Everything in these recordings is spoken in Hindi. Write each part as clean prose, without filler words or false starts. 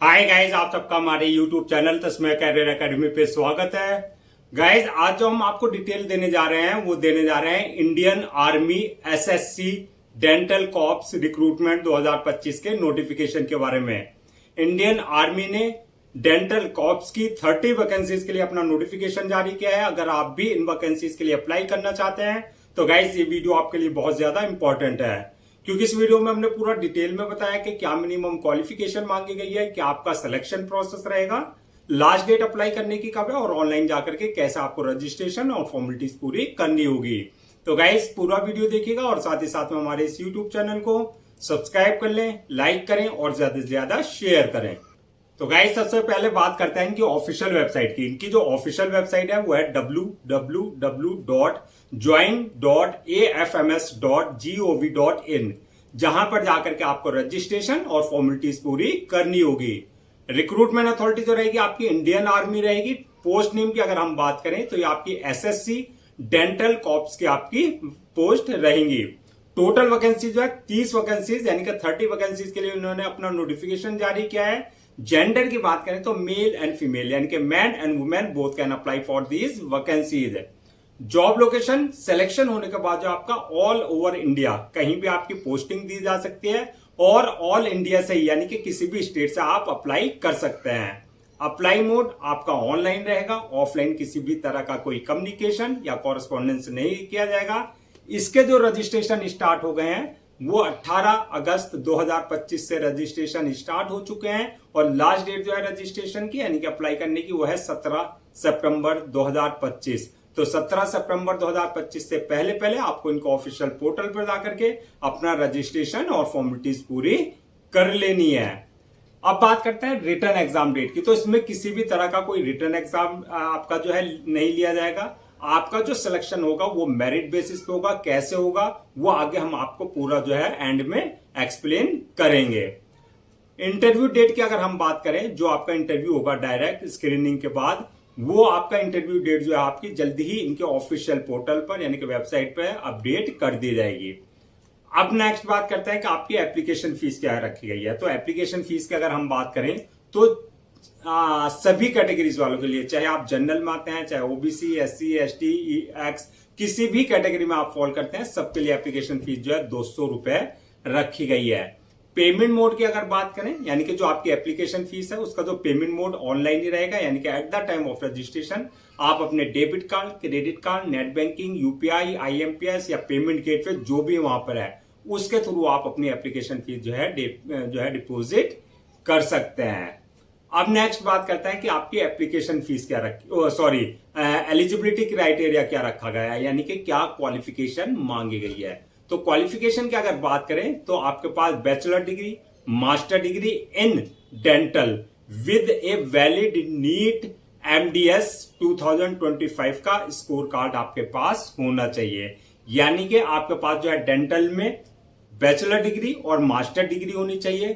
हाय गाइज, आप सबका हमारे यूट्यूब चैनल तस्मै कैरियर एकेडमी पे स्वागत है। गाइज, आज जो हम आपको डिटेल देने जा रहे हैं वो देने जा रहे हैं Indian army SSC dental corps recruitment 2025 के नोटिफिकेशन के बारे में। इंडियन आर्मी ने डेंटल कॉर्प्स की 30 वैकेंसीज के लिए अपना नोटिफिकेशन जारी किया है। अगर आप भी इन वैकेंसीज के लिए अप्लाई करना चाहते हैं तो गाइज ये वीडियो आपके लिए बहुत ज्यादा इंपॉर्टेंट है, क्योंकि इस वीडियो में हमने पूरा डिटेल में बताया कि क्या मिनिमम क्वालिफिकेशन मांगी गई है, क्या आपका सिलेक्शन प्रोसेस रहेगा, लास्ट डेट अप्लाई करने की कब है और ऑनलाइन जाकर के कैसे आपको रजिस्ट्रेशन और फॉर्मेलिटीज पूरी करनी होगी। तो गाइस पूरा वीडियो देखिएगा और साथ ही साथ में हमारे इस यूट्यूब चैनल को सब्सक्राइब कर लें, लाइक करें और ज्यादा से ज्यादा शेयर करें। तो गाइस सबसे पहले बात करते हैं इनकी ऑफिशियल वेबसाइट की। इनकी जो ऑफिशियल वेबसाइट है वो है www.join.afms.gov.in, जहां पर जाकर के आपको रजिस्ट्रेशन और फॉर्मेलिटीज पूरी करनी होगी। रिक्रूटमेंट अथॉरिटी जो रहेगी आपकी इंडियन आर्मी रहेगी। पोस्ट नेम की अगर हम बात करें तो ये आपकी एसएससी डेंटल कॉर्प्स की आपकी पोस्ट रहेंगी। टोटल वैकेंसी जो है 30 वैकेंसीज यानी कि 30 वैकेंसीज के लिए उन्होंने अपना नोटिफिकेशन जारी किया है। जेंडर की बात करें तो मेल एंड फीमेल यानी कि man and women both can apply for these vacancies. Job location selection होने के बाद जो आपका ऑल ओवर इंडिया कहीं भी आपकी पोस्टिंग दी जा सकती है और ऑल इंडिया से यानी कि किसी भी स्टेट से आप अप्लाई कर सकते हैं। अप्लाई मोड आपका ऑनलाइन रहेगा, ऑफलाइन किसी भी तरह का कोई कम्युनिकेशन या कॉरेस्पॉन्डेंस नहीं किया जाएगा। इसके जो रजिस्ट्रेशन स्टार्ट हो गए हैं वो 18 अगस्त 2025 से रजिस्ट्रेशन स्टार्ट हो चुके हैं और लास्ट डेट जो है रजिस्ट्रेशन की यानी कि अप्लाई करने की वो है 17 सितंबर 2025। तो 17 सितंबर 2025 से पहले पहले आपको इनको ऑफिशियल पोर्टल पर जाकर के अपना रजिस्ट्रेशन और फॉर्मेलिटीज पूरी कर लेनी है। अब बात करते हैं रिटर्न एग्जाम डेट की। तो इसमें किसी भी तरह का कोई रिटर्न एग्जाम आपका जो है नहीं लिया जाएगा। आपका जो सिलेक्शन होगा वो मेरिट बेसिस पे होगा। कैसे होगा वो आगे हम आपको पूरा जो है एंड में एक्सप्लेन करेंगे। इंटरव्यू डेट की अगर हम बात करें, जो आपका इंटरव्यू होगा डायरेक्ट स्क्रीनिंग के बाद, वो आपका इंटरव्यू डेट जो है आपकी जल्दी ही इनके ऑफिशियल पोर्टल पर यानी कि वेबसाइट पर अपडेट कर दी जाएगी। अब नेक्स्ट बात करते हैं कि आपकी एप्लीकेशन फीस क्या रखी गई है। तो एप्लीकेशन फीस की अगर हम बात करें तो सभी कैटेगरीज वालों के लिए, चाहे आप जनरल में आते हैं, चाहे ओबीसी, एससी, एसटी, एक्स, किसी भी कैटेगरी में आप फॉल करते हैं, सबके लिए एप्लीकेशन फीस जो है 200 रुपए रखी गई है। पेमेंट मोड की अगर बात करें यानी कि जो आपकी एप्लीकेशन फीस है उसका जो पेमेंट मोड ऑनलाइन ही रहेगा, यानी कि at the time of registration आप अपने debit card, credit card, net banking, UPI, IMPS या पेमेंट गेटवे जो भी वहां पर है उसके थ्रू आप अपनी एप्लीकेशन फीस जो है डिपोजिट कर सकते हैं। अब नेक्स्ट बात करते हैं कि आपकी एप्लीकेशन फीस क्या एलिजिबिलिटी क्राइटेरिया क्या रखा गया है, यानी कि क्या क्वालिफिकेशन मांगी गई है। तो क्वालिफिकेशन की अगर बात करें तो आपके पास bachelor degree, master degree in dental with a valid NEET MDS 2025 का स्कोर कार्ड आपके पास होना चाहिए। यानी कि आपके पास जो है डेंटल में बैचलर डिग्री और मास्टर डिग्री होनी चाहिए,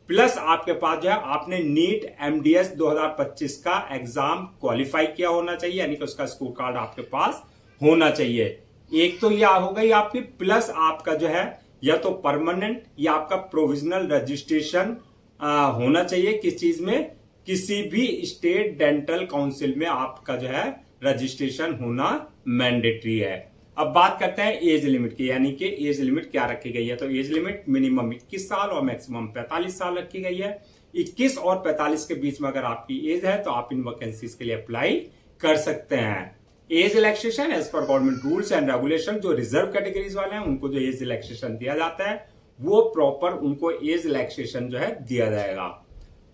प्लस आपके पास जो है आपने नीट एमडीएस 2025 का एग्जाम क्वालिफाई किया होना चाहिए, यानी कि उसका स्कोर कार्ड आपके पास होना चाहिए। एक तो यह हो गई आपकी, प्लस आपका जो है या तो परमानेंट या आपका प्रोविजनल रजिस्ट्रेशन होना चाहिए। किस चीज में? किसी भी स्टेट डेंटल काउंसिल में आपका जो है रजिस्ट्रेशन होना मैंडेटरी है। अब बात करते हैं एज लिमिट की, यानी कि एज लिमिट क्या रखी गई है। तो एज लिमिट मिनिमम 21 साल और मैक्सिमम 45 साल रखी गई है। 21 और 45 के बीच में अगर आपकी एज है तो आप इन वैकेंसीज के लिए अप्लाई कर सकते हैं। Age relaxation as per government rules and regulation, जो रिजर्व कैटेगरीज वाले हैं उनको जो एज रिलैक्सेशन दिया जाता है वो प्रॉपर उनको एज रिलैक्सेशन जो है दिया जाएगा।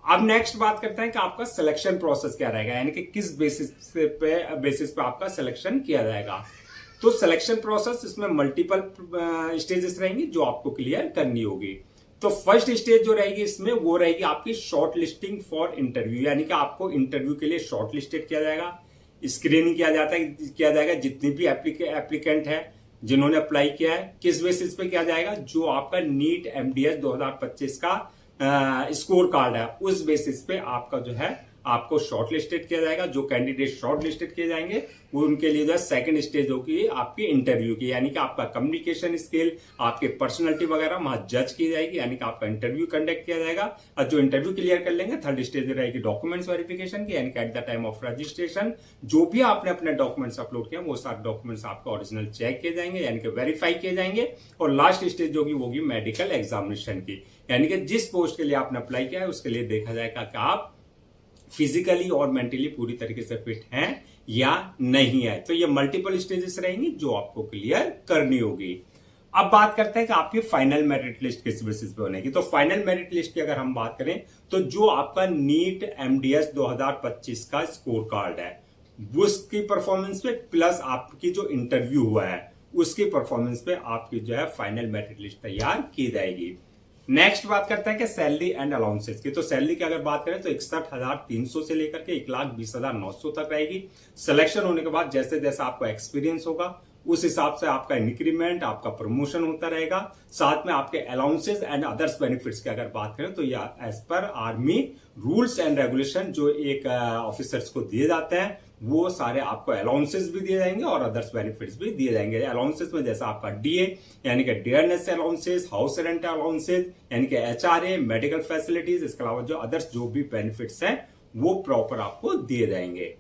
अब नेक्स्ट बात करते हैं कि आपका सिलेक्शन प्रोसेस क्या रहेगा, यानी कि किस बेसिस पे आपका सिलेक्शन किया जाएगा। तो सिलेक्शन प्रोसेस इसमें मल्टीपल स्टेजेस रहेंगी जो आपको क्लियर करनी होगी। तो फर्स्ट स्टेज जो रहेगी इसमें वो रहेगी आपकी शॉर्ट लिस्टिंग फॉर इंटरव्यू, यानी कि आपको इंटरव्यू के लिए शॉर्ट लिस्टेड किया जाएगा, स्क्रीनिंग किया जाएगा जितनी भी एप्लीकेंट है जिन्होंने अप्लाई किया है। किस बेसिस पे किया जाएगा? जो आपका नीट एमडीएस 2025 का स्कोर कार्ड है उस बेसिस पे आपका जो है आपको शॉर्ट लिस्टेड किया जाएगा। जो कैंडिडेट शॉर्ट लिस्टेड किए जाएंगे वो उनके लिए जो है सेकंड स्टेज होगी आपकी इंटरव्यू की, यानी कि आपका कम्युनिकेशन स्किल, आपके पर्सनैलिटी वगैरह वहां जज की जाएगी, यानी कि आपका इंटरव्यू कंडक्ट किया जाएगा। और जो इंटरव्यू क्लियर कर लेंगे थर्ड स्टेज रहेगी डॉक्यूमेंट्स वेरिफिकेशन की, यानी कि at the time of registration जो भी आपने अपने डॉक्यूमेंट्स अपलोड किया वो सारे डॉक्यूमेंट्स आपके ओरिजिनल चेक किए जाएंगे, यानी कि वेरीफाई किए जाएंगे। और लास्ट स्टेज जो होगी मेडिकल एग्जामिनेशन की, यानी कि जिस पोस्ट के लिए आपने अप्लाई किया है उसके लिए देखा जाएगा कि आप फिजिकली और मेंटली पूरी तरीके से फिट हैं या नहीं है। तो ये मल्टीपल स्टेजेस रहेंगी जो आपको क्लियर करनी होगी। अब बात करते हैं कि आपकी फाइनल मेरिट लिस्ट किस बेसिस पे बनेगी। तो फाइनल मेरिट लिस्ट की अगर हम बात करें तो जो आपका नीट एमडीएस 2025 का स्कोर कार्ड है उसकी परफॉर्मेंस पे प्लस आपकी जो इंटरव्यू हुआ है उसकी परफॉर्मेंस पे आपकी जो है फाइनल मेरिट लिस्ट तैयार की जाएगी। नेक्स्ट बात करते हैं कि सैलरी एंड अलाउंसेस की। तो सैलरी की अगर बात करें तो 61,300 से लेकर के 1,20,900 तक रहेगी। सिलेक्शन होने के बाद जैसे जैसे आपको एक्सपीरियंस होगा उस हिसाब से आपका इंक्रीमेंट, आपका प्रमोशन होता रहेगा। साथ में आपके अलाउंसेस एंड अदर्स बेनिफिट्स की अगर बात करें तो ये as per army rules and regulation जो एक ऑफिसर्स को दिए जाते हैं वो सारे आपको अलाउंसेस भी दिए जाएंगे और अदर्स बेनिफिट्स भी दिए जाएंगे। अलाउंसेस में जैसा आपका डीए यानी कि dearness allowances, house rent allowances यानी कि एचआरए, मेडिकल फैसिलिटीज, इसके अलावा जो अदर्स जो भी बेनिफिट्स हैं वो प्रॉपर आपको दिए जाएंगे।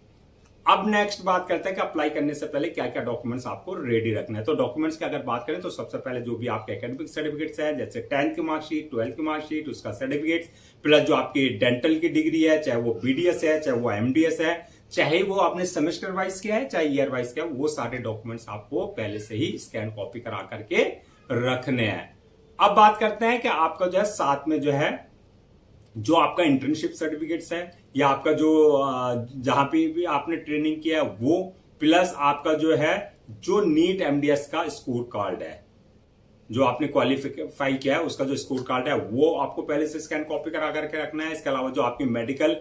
अब नेक्स्ट बात करते हैं कि अप्लाई करने से पहले क्या क्या डॉक्यूमेंट्स आपको रेडी रखना है। तो डॉक्यूमेंट्स की अगर बात करें तो सबसे पहले जो भी आपके एकेडमिक सर्टिफिकेट्स है जैसे 10th की मार्कशीट, 12th की मार्कशीट, उसका सर्टिफिकेट प्लस जो आपकी डेंटल की डिग्री है, चाहे वो बीडीएस है, चाहे वो एमडीएस है, चाहे वो आपने सेमेस्टर वाइज किया है, चाहे ईयर वाइज किया है, वो सारे डॉक्यूमेंट्स आपको पहले से ही स्कैन कॉपी करा करके रखने हैं। अब बात करते हैं कि आपका जो है साथ में जो है जो आपका इंटर्नशिप सर्टिफिकेट्स है या आपका जो जहां पे भी आपने ट्रेनिंग किया है वो प्लस आपका जो है जो नीट एमडीएस का स्कोर कार्ड है जो आपने क्वालिफाई किया है उसका जो स्कोर कार्ड है वो आपको पहले से स्कैन कॉपी करा करके रखना है। इसके अलावा जो आपकी मेडिकल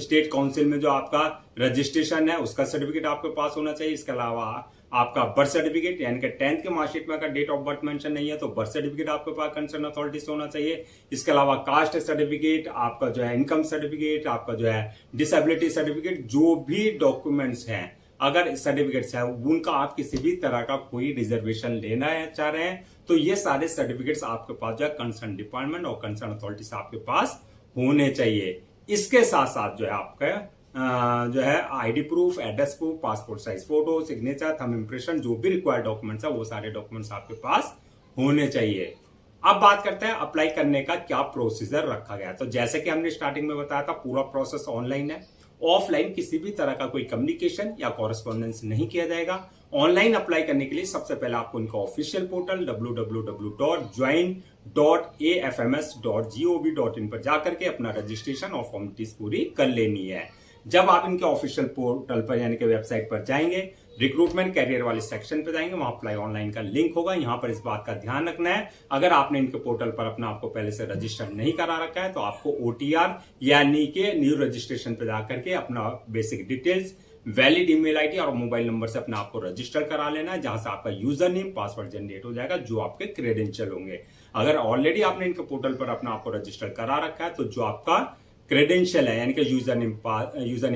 स्टेट काउंसिल में जो आपका रजिस्ट्रेशन है उसका सर्टिफिकेट आपके पास होना चाहिए। इसके अलावा आपका बर्थ सर्टिफिकेट यानी कि 10th के मार्कशीट में अगर डेट ऑफ बर्थ मेंशन नहीं है तो बर्थ सर्टिफिकेट आपके पास कंसर्न अथॉरिटी से होना चाहिए। इसके अलावा कास्ट सर्टिफिकेट, आपका जो है इनकम सर्टिफिकेट, आपका जो है डिसेबिलिटी सर्टिफिकेट, जो भी डॉक्यूमेंट्स हैं अगर सर्टिफिकेट्स है उनका आप किसी भी तरह का कोई रिजर्वेशन लेना है चाह रहे हैं तो ये सारे सर्टिफिकेट्स आपके पास जो है कंसर्न डिपार्टमेंट और कंसर्न अथॉरिटी से आपके पास होने चाहिए। इसके साथ साथ जो है आपका जो है ID proof, address proof, passport size photo, signature, thumb impression, जो भी रिक्वायर्ड डॉक्यूमेंट्स है वो सारे डॉक्यूमेंट्स आपके पास होने चाहिए। अब बात करते हैं अप्लाई करने का क्या प्रोसीजर रखा गया। तो जैसे कि हमने स्टार्टिंग में बताया था पूरा प्रोसेस ऑनलाइन है, ऑफलाइन किसी भी तरह का कोई कम्युनिकेशन या कॉरेस्पॉन्डेंस नहीं किया जाएगा। ऑनलाइन अप्लाई करने के लिए सबसे पहले आपको इनका ऑफिशियल पोर्टल www.join.afms.gov.in पर जाकर के अपना रजिस्ट्रेशन और फॉर्मेलिटीज पूरी कर लेनी है। जब आप इनके ऑफिशियल पोर्टल पर यानी कि वेबसाइट पर जाएंगे, रिक्रूटमेंट कैरियर वाले सेक्शन पे जाएंगे, वहां अप्लाई ऑनलाइन का लिंक होगा। यहां पर इस बात का ध्यान रखना है अगर आपने इनके पोर्टल पर अपना आपको पहले से रजिस्टर नहीं करा रखा है तो आपको ओटीआर यानी कि न्यू रजिस्ट्रेशन पे जाकर के अपना basic details, valid email ID और मोबाइल नंबर से अपना आपको रजिस्टर करा लेना है, जहां से आपका यूजर नेम, पासवर्ड जनरेट हो जाएगा जो आपके क्रेडेंशियल होंगे। अगर ऑलरेडी आपने इनके पोर्टल पर अपना आपको रजिस्टर करा रखा है तो जो आपका क्रेडेंशियल है यानी कि यूजर नेम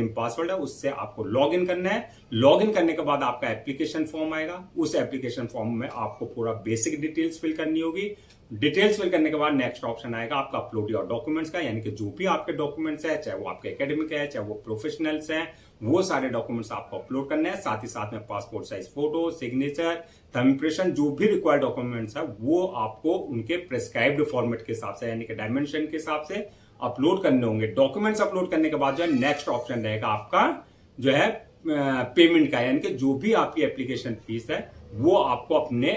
पासवर्ड है उससे आपको लॉग इन करना है। लॉग इन करने के बाद आपका एप्लीकेशन फॉर्म आएगा, उस एप्लीकेशन फॉर्म में आपको पूरा बेसिक डिटेल्स फिल करनी होगी। डिटेल्स फिल करने के बाद नेक्स्ट ऑप्शन आएगा आपका अपलोड योर डॉक्यूमेंट्स का, यानी कि जो भी आपके डॉक्यूमेंट्स है चाहे वो आपके एकेडमिक है चाहे वो प्रोफेशनल्स हैं वो सारे डॉक्यूमेंट्स आपको अपलोड करने हैं। साथ ही साथ में passport size photo, signature, thumb impression, जो भी रिक्वायर्ड डॉक्यूमेंट्स है वो आपको उनके प्रेस्क्राइब्ड फॉर्मेट के हिसाब से यानी कि डायमेंशन के हिसाब से अपलोड करने होंगे। डॉक्यूमेंट्स अपलोड करने के बाद जो है नेक्स्ट ऑप्शन रहेगा आपका जो है पेमेंट का, यानी कि जो भी आपकी एप्लीकेशन फीस है वो आपको अपने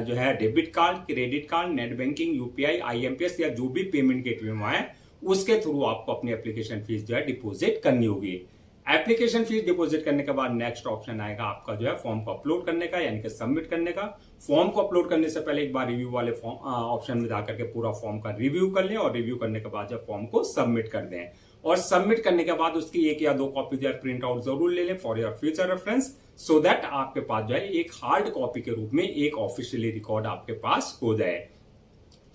जो है debit card, credit card, net banking, UPI, IMPS या जो भी पेमेंट गेटवे है उसके थ्रू आपको अपनी एप्लीकेशन फीस जो है डिपॉजिट करनी होगी। एप्लीकेशन फीस डिपॉजिट करने के बाद नेक्स्ट ऑप्शन आएगा आपका जो है फॉर्म को अपलोड करने का यानी कि सबमिट करने का। फॉर्म को अपलोड करने से पहले एक बार रिव्यू वाले ऑप्शन में जाकर के पूरा फॉर्म का रिव्यू कर लें और रिव्यू करने के बाद जब फॉर्म को सबमिट कर दें और सबमिट करने के बाद उसकी 1 या 2 कॉपी जो है प्रिंट आउट जरूर ले लें for your future reference, so that आपके पास जो है एक हार्ड कॉपी के रूप में एक ऑफिशियली रिकॉर्ड आपके पास हो जाए।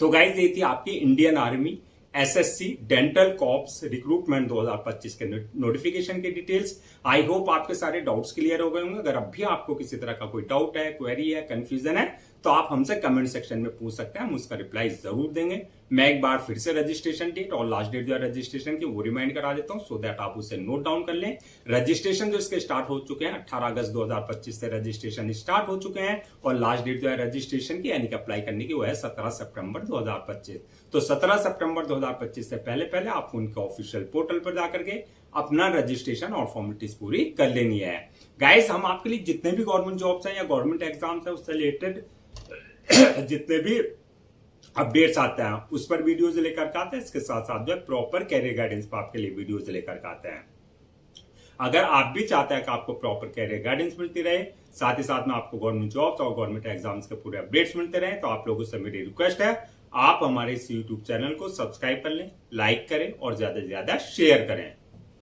तो गाइस ये थी आपकी Indian army SSC dental corps recruitment 2025 के नोटिफिकेशन की डिटेल्स। आई होप आपके सारे डाउट्स क्लियर हो गए होंगे। अगर अब भी आपको किसी तरह का कोई डाउट है, क्वेरी है, कंफ्यूजन है, तो आप हमसे कमेंट सेक्शन में पूछ सकते हैं, हम उसका रिप्लाई जरूर देंगे। मैं एक बार फिर से रजिस्ट्रेशन डेट और लास्ट डेट जो है रजिस्ट्रेशन की वो रिमाइंड करा देता हूं, सो दैट आप उसे नोट डाउन कर लें। रजिस्ट्रेशन जो इसके स्टार्ट हो चुके हैं 18 अगस्त 2025 से रजिस्ट्रेशन स्टार्ट हो चुके हैं और लास्ट डेट जो है रजिस्ट्रेशन की यानी कि अप्लाई करने की वो है 17 सितंबर 2025। तो 17 सितंबर 2025 से पहले पहले आपको उनके ऑफिशियल पोर्टल पर जाकर के अपना रजिस्ट्रेशन और फॉर्मेलिटीज पूरी कर लेनी है। गाइस, हम आपके लिए जितने भी गवर्नमेंट जॉब्स हैं या गवर्नमेंट एग्जाम्स है उससे रिलेटेड जितने भी अपडेट्स आते हैं उस पर वीडियोज लेकर के आते हैं। इसके साथ साथ जो है प्रॉपर कैरियर गाइडेंस पर आपके लिए वीडियोज लेकर के आते हैं। अगर आप भी चाहते हैं कि आपको प्रॉपर कैरियर गाइडेंस मिलती रहे, साथ ही साथ में आपको गवर्नमेंट जॉब्स और गवर्नमेंट एग्जाम्स के पूरे अपडेट्स मिलते रहे, तो आप लोगों से मेरी रिक्वेस्ट है आप हमारे इस यूट्यूब चैनल को सब्सक्राइब कर लें, लाइक करें और ज्यादा से ज्यादा शेयर करें।